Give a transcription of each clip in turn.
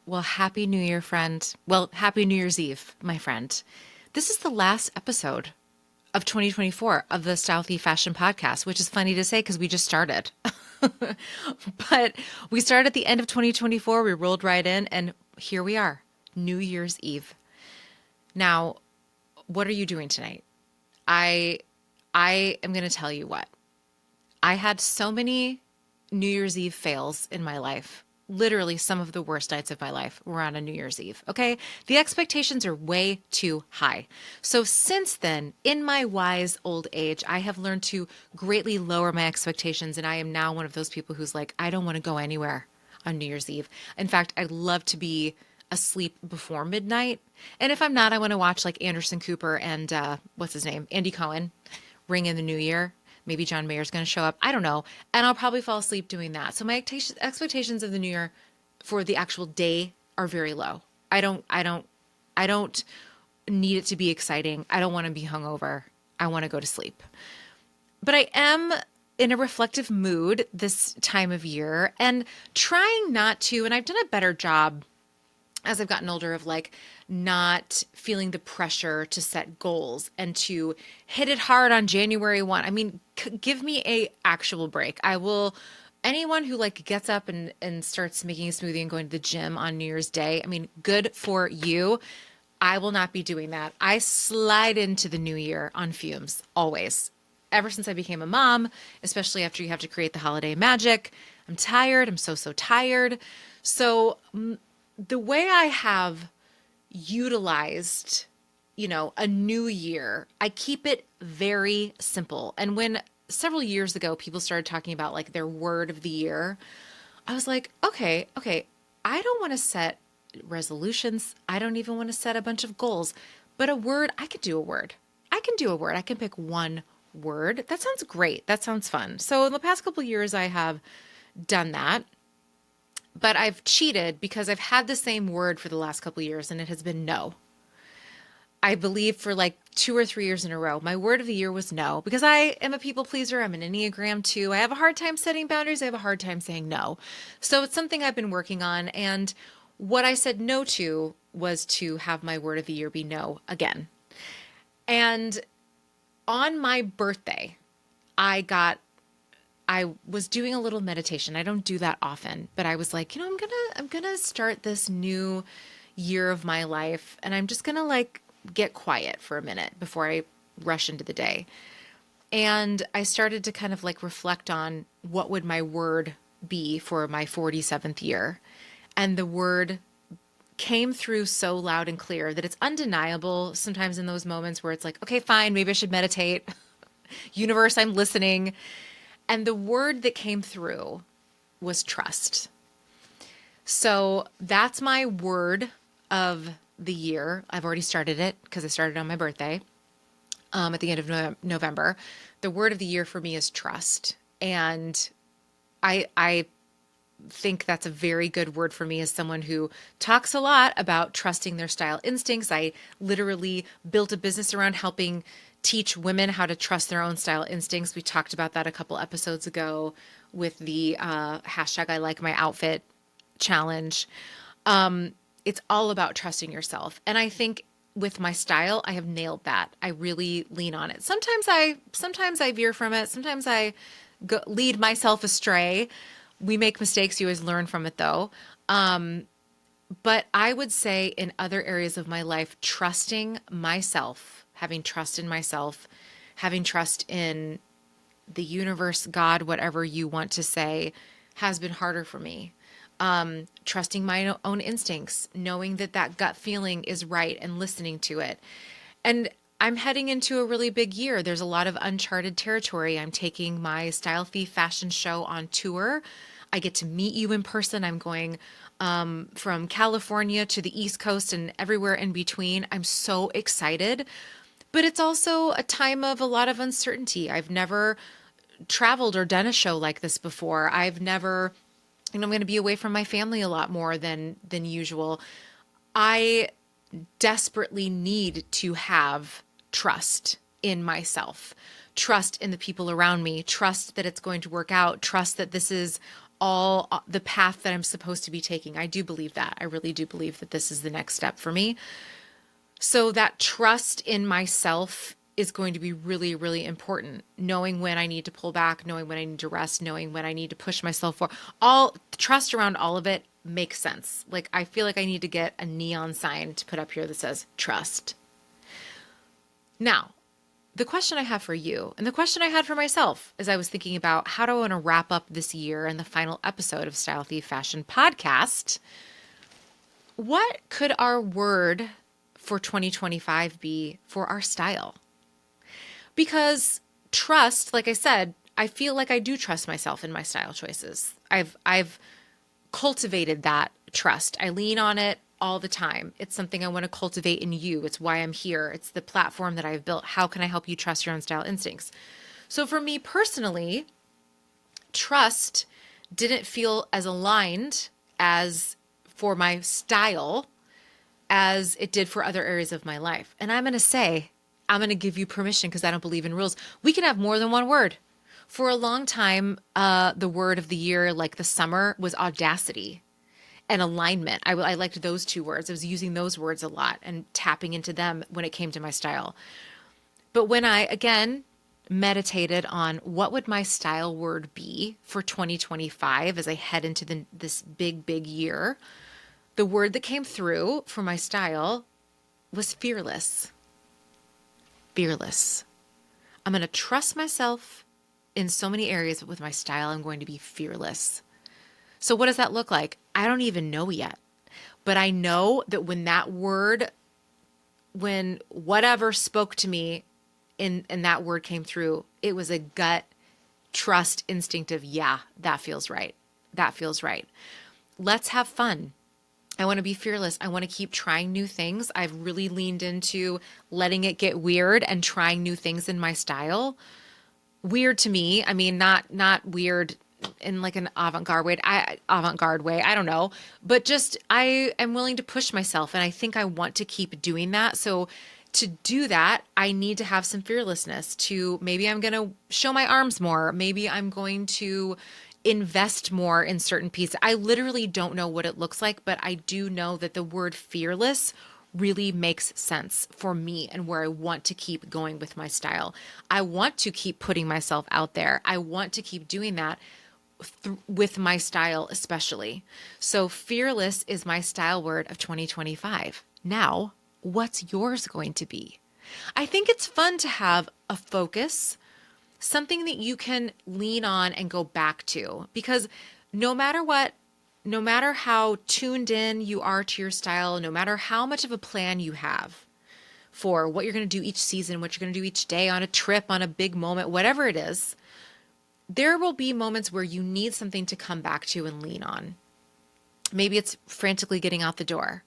Well, Happy New Year, friend. Well, Happy New Year's Eve, my friend. This is the last episode of 2024 of the Style Thief Fashion Podcast, which is funny to say because we just started. But we started at the end of 2024. We rolled right in, and here we are, New Year's Eve. Now, what are you doing tonight? I I am going to tell you what. I had so many New Year's Eve fails in my life. Literally, some of the worst nights of my life were on a New Year's Eve. Okay. The expectations are way too high. So, since then, in my wise old age, I have learned to greatly lower my expectations. And I am now one of those people who's like, I don't want to go anywhere on New Year's Eve. In fact, I love to be asleep before midnight. And if I'm not, I want to watch like Anderson Cooper and what's his name? Andy Cohen ring in the new year. Maybe John Mayer's going to show up. I don't know. And I'll probably fall asleep doing that. So my expectations of the new year for the actual day are very low. I don't need it to be exciting. I don't want to be hungover. I want to go to sleep. But I am in a reflective mood this time of year and trying not to, and I've done a better job as I've gotten older of like not feeling the pressure to set goals and to hit it hard on January 1. I mean, give me a actual break. I will anyone who like gets up and starts making a smoothie and going to the gym on New Year's Day. I mean, good for you. I will not be doing that. I slide into the new year on fumes always. Ever since I became a mom, especially after you have to create the holiday magic, I'm tired. I'm so tired. So the way I have utilized, a new year, I keep it very simple. And when several years ago people started talking about like their word of the year, I was like, okay, I don't want to set resolutions. I don't even want to set a bunch of goals, but a word, I could do a word. I can do a word. I can pick one word. That sounds great. That sounds fun. So in the past couple of years, I have done that. But I've cheated because I've had the same word for the last couple of years and it has been no. I believe for like 2 or 3 years in a row, my word of the year was no because I am a people pleaser. I'm an Enneagram 2. I have a hard time setting boundaries. I have a hard time saying no. So it's something I've been working on. And what I said no to was to have my word of the year be no again. And on my birthday, I got I was doing a little meditation. I don't do that often, but I was like, I'm going to start this new year of my life and I'm just going to like get quiet for a minute before I rush into the day. And I started to kind of like reflect on what would my word be for my 47th year. And the word came through so loud and clear that it's undeniable sometimes in those moments where it's like, okay, fine, maybe I should meditate. Universe, I'm listening. And the word that came through was trust. So that's my word of the year. I've already started it because I started on my birthday at the end of November. The word of the year for me is trust. And I think that's a very good word for me as someone who talks a lot about trusting their style instincts. I literally built a business around helping teach women how to trust their own style instincts. We talked about that a couple episodes ago with the hashtag I like my outfit challenge. It's all about trusting yourself. And I think with my style, I have nailed that. I really lean on it. Sometimes I veer from it. Sometimes I lead myself astray. We make mistakes. You always learn from it though. But I would say in other areas of my life, trusting myself, having trust in myself, having trust in the universe, God, whatever you want to say, has been harder for me. Trusting my own instincts, knowing that that gut feeling is right and listening to it. And I'm heading into a really big year. There's a lot of uncharted territory. I'm taking my Style Thief fashion show on tour. I get to meet you in person. I'm going from California to the East Coast and everywhere in between. I'm so excited. But it's also a time of a lot of uncertainty. I've never traveled or done a show like this before. I've never, I'm going to be away from my family a lot more than usual. I desperately need to have trust in myself, trust in the people around me, trust that it's going to work out, trust that this is all the path that I'm supposed to be taking. I do believe that. I really do believe that this is the next step for me. So that trust in myself is going to be really, really important. Knowing when I need to pull back, knowing when I need to rest, knowing when I need to push myself for all trust around all of it makes sense. Like, I feel like I need to get a neon sign to put up here that says trust. Now, the question I have for you, and the question I had for myself as I was thinking about how do I want to wrap up this year and the final episode of Style Thief Fashion Podcast, what could our word for 2025 be for our style? Because trust, like I said, I feel like I do trust myself in my style choices. I've cultivated that trust. I lean on it all the time. It's something I want to cultivate in you. It's why I'm here. It's the platform that I've built. How can I help you trust your own style instincts? So for me personally, trust didn't feel as aligned as for my style as it did for other areas of my life. And I'm going to give you permission because I don't believe in rules. We can have more than one word. For a long time, the word of the year, like the summer, was audacity and alignment. I liked those two words. I was using those words a lot and tapping into them when it came to my style. But when I, again, meditated on what would my style word be for 2025 as I head into this big, big year, the word that came through for my style was fearless. Fearless. I'm going to trust myself in so many areas, but with my style, I'm going to be fearless. So what does that look like? I don't even know yet. But I know that when that word, when whatever spoke to me and that word came through, it was a gut trust instinctive, yeah, that feels right. That feels right. Let's have fun. I want to be fearless. I want to keep trying new things. I've really leaned into letting it get weird and trying new things in my style. Weird to me. I mean, not weird in like an avant-garde way. I don't know, but just I am willing to push myself, and I think I want to keep doing that. So to do that, I need to have some fearlessness. To maybe I'm going to show my arms more. Maybe I'm going to invest more in certain pieces. I literally don't know what it looks like, but I do know that the word fearless really makes sense for me and where I want to keep going with my style. I want to keep putting myself out there. I want to keep doing that with my style, especially. So fearless is my style word of 2025. Now, what's yours going to be? I think it's fun to have a focus, something that you can lean on and go back to, because no matter what, no matter how tuned in you are to your style, no matter how much of a plan you have for what you're going to do each season, what you're going to do each day on a trip, on a big moment, whatever it is, there will be moments where you need something to come back to and lean on. Maybe it's frantically getting out the door.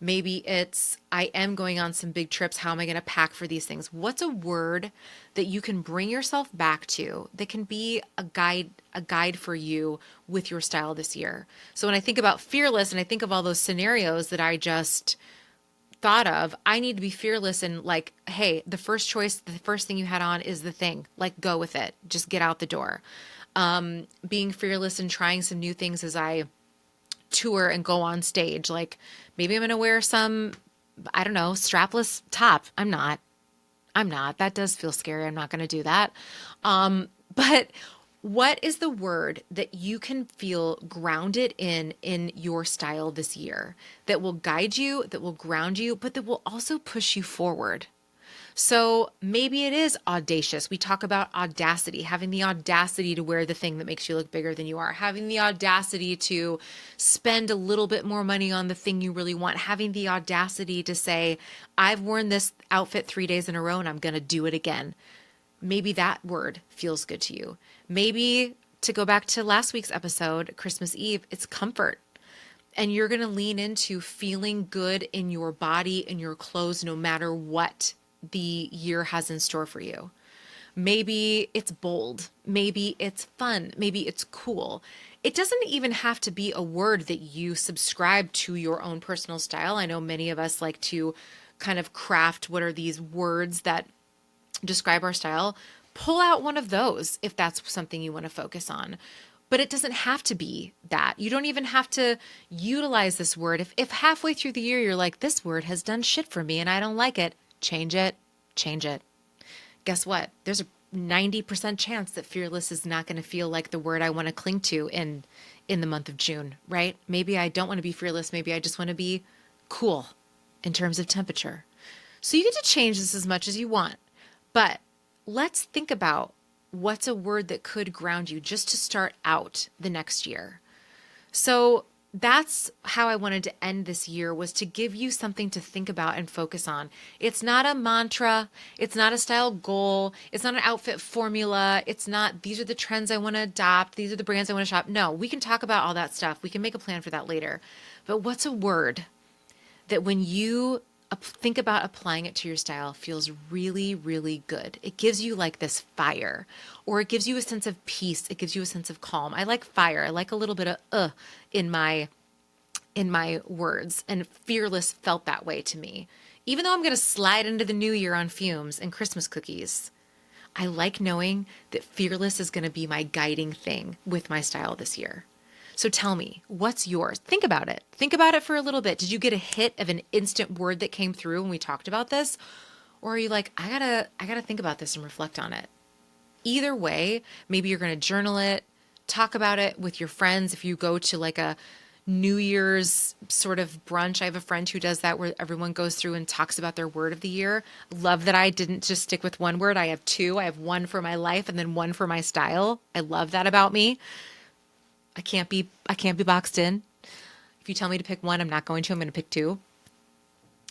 Maybe it's, I am going on some big trips. How am I going to pack for these things? What's a word that you can bring yourself back to that can be a guide for you with your style this year? So when I think about fearless and I think of all those scenarios that I just thought of, I need to be fearless and like, hey, the first choice, the first thing you had on is the thing. Like, go with it. Just get out the door. Being fearless and trying some new things as I tour and go on stage. Like maybe I'm going to wear some, I don't know, strapless top. I'm not. That does feel scary. I'm not going to do that. But what is the word that you can feel grounded in your style this year that will guide you, that will ground you, but that will also push you forward? So maybe it is audacious. We talk about audacity, having the audacity to wear the thing that makes you look bigger than you are, having the audacity to spend a little bit more money on the thing you really want, having the audacity to say, I've worn this outfit 3 days in a row and I'm going to do it again. Maybe that word feels good to you. Maybe, to go back to last week's episode, Christmas Eve, it's comfort. And you're going to lean into feeling good in your body, in your clothes, no matter what the year has in store for you. Maybe it's bold. Maybe it's fun. Maybe it's cool. It doesn't even have to be a word that you subscribe to your own personal style. I know many of us like to kind of craft what are these words that describe our style. Pull out one of those if that's something you want to focus on. But it doesn't have to be that. You don't even have to utilize this word. If halfway through the year you're like, this word has done shit for me and I don't like it, change it, change it. Guess what? There's a 90% chance that fearless is not going to feel like the word I want to cling to in the month of June, right? Maybe I don't want to be fearless. Maybe I just want to be cool in terms of temperature. So you get to change this as much as you want. But let's think about what's a word that could ground you just to start out the next year. So that's how I wanted to end this year, was to give you something to think about and focus on. It's not a mantra. It's not a style goal. It's not an outfit formula. It's not, these are the trends I want to adopt. These are the brands I want to shop. No, we can talk about all that stuff. We can make a plan for that later. But what's a word that when you think about applying it to your style feels really, really good? It gives you like this fire, or it gives you a sense of peace. It gives you a sense of calm. I like fire. I like a little bit of in my words, and fearless felt that way to me. Even though I'm going to slide into the new year on fumes and Christmas cookies, I like knowing that fearless is going to be my guiding thing with my style this year. So tell me, what's yours? Think about it. Think about it for a little bit. Did you get a hit of an instant word that came through when we talked about this? Or are you like, I gotta think about this and reflect on it? Either way, maybe you're going to journal it, talk about it with your friends. If you go to like a New Year's sort of brunch, I have a friend who does that where everyone goes through and talks about their word of the year. Love that I didn't just stick with one word. I have two. I have one for my life and then one for my style. I love that about me. I can't be boxed in. If you tell me to pick one, I'm not going to. I'm going to pick two.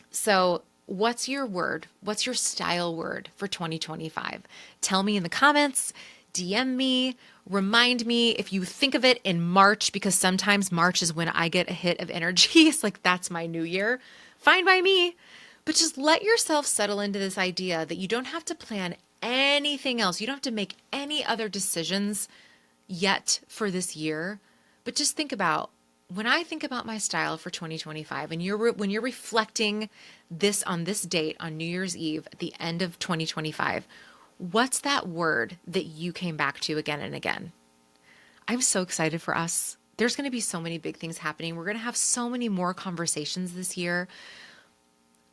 So what's your word? What's your style word for 2025? Tell me in the comments, DM me, remind me if you think of it in March, because sometimes March is when I get a hit of energy. It's like, that's my new year. Fine by me. But just let yourself settle into this idea that you don't have to plan anything else. You don't have to make any other decisions yet for this year. But just think about, when I think about my style for 2025, and when you're reflecting this on this date, on New Year's Eve at the end of 2025, what's that word that you came back to again and again? I'm so excited for us. There's going to be so many big things happening. We're going to have so many more conversations this year.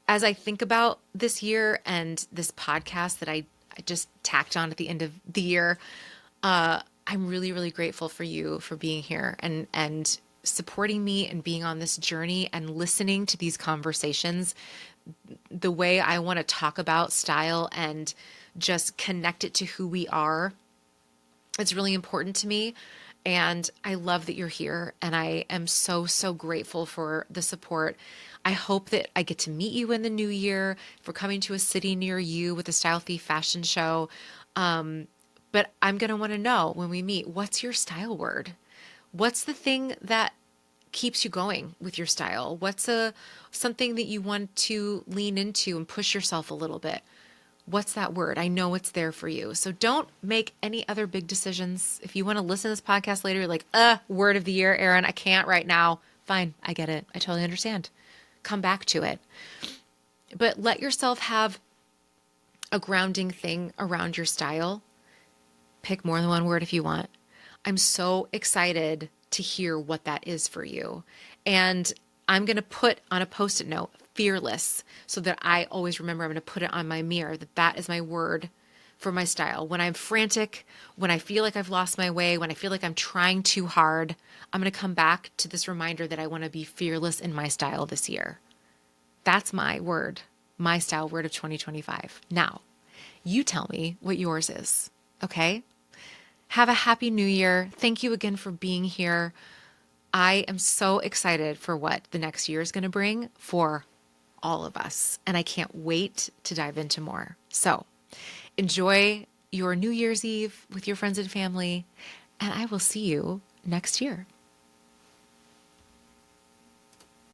As I think about this year and this podcast that I just tacked on at the end of the year, I'm really, really grateful for you for being here and supporting me and being on this journey and listening to these conversations. The way I want to talk about style and just connect it to who we are, it's really important to me. And I love that you're here. And I am so, so grateful for the support. I hope that I get to meet you in the new year. If we're coming to a city near you with a Style Thief fashion show, but I'm going to want to know when we meet, what's your style word? What's the thing that keeps you going with your style? What's something that you want to lean into and push yourself a little bit? What's that word? I know it's there for you. So don't make any other big decisions. If you want to listen to this podcast later, you're like, word of the year, Erin, I can't right now. Fine. I get it. I totally understand. Come back to it. But let yourself have a grounding thing around your style. Pick more than one word if you want. I'm so excited to hear what that is for you. And I'm going to put on a Post-it note, fearless, so that I always remember. I'm going to put it on my mirror, that is my word for my style. When I'm frantic, when I feel like I've lost my way, when I feel like I'm trying too hard, I'm going to come back to this reminder that I want to be fearless in my style this year. That's my word, my style word of 2025. Now, you tell me what yours is, okay? Have a happy new year. Thank you again for being here. I am so excited for what the next year is going to bring for all of us. And I can't wait to dive into more. So enjoy your New Year's Eve with your friends and family. And I will see you next year.